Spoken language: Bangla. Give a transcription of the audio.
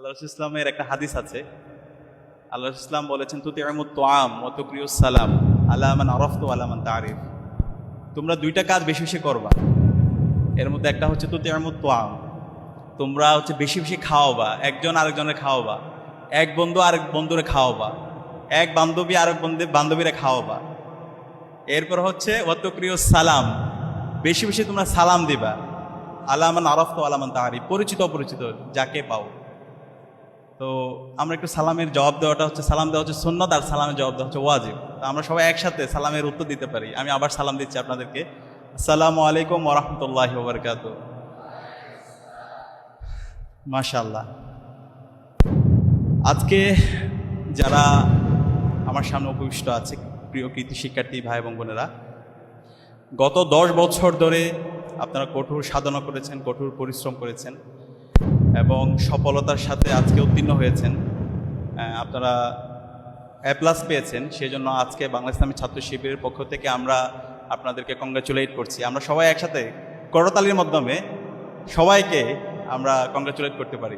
আল্লাহ রাসূল ইসলামের একটা হাদিস আছে। আল্লাহ রাসূল ইসলাম বলেছেন, তুতিউমুত তুআম ওয়া তুকরিউস সালাম আলা মান আরাফতা ওয়া আলা মান তা'রিফ। তোমরা দুইটা কাজ বেশি বেশি করবা। এর মধ্যে একটা হচ্ছে তুতিউমুত তুআম, তোমরা হচ্ছে বেশি বেশি খাওয়াবা, একজন আরেকজনের খাওয়াবা, এক বন্ধু আরেক বন্ধুরে খাওয়াবা, এক বান্ধবী আরেক বান্ধবীরে খাওয়াবা। এরপর হচ্ছে ওয়া তুকরিউস সালাম, বেশি বেশি তোমরা সালাম দিবা, আলা মান আরাফতা ওয়া আলা মান তা'রিফ, পরিচিত অপরিচিত যাকে পাও। তো আমরা একটু সালামের জবাব দেওয়াটা হচ্ছে, সালাম দেওয়া হচ্ছে সুন্নাত আর সালামের জবাব দেওয়া হচ্ছে ওয়াজিব। তো আমরা সবাই একসাথে সালামের উত্তর দিতে পারি। আমি আবার সালাম দিচ্ছি আপনাদেরকে। আসসালামু আলাইকুম ওয়া রাহমাতুল্লাহি ওয়া বারাকাতুহু। মাশাআল্লাহ। আজকে যারা আমার সামনে উপবিষ্ট আছে, প্রিয় কৃতি শিক্ষার্থী ভাই এবং বোনেরা, গত 10 বছর ধরে আপনারা কঠোর সাধনা করেছেন, কঠোর পরিশ্রম করেছেন এবং সফলতার সাথে আজকে উত্তীর্ণ হয়েছেন। আপনারা A+ পেয়েছেন। সেই জন্য আজকে বাংলা ইসলামী ছাত্র শিবিরের পক্ষ থেকে আমরা আপনাদেরকে কংগ্রাচুলেট করছি। আমরা সবাই একসাথে করতালির মাধ্যমে সবাইকে আমরা কংগ্রাচুলেট করতে পারি।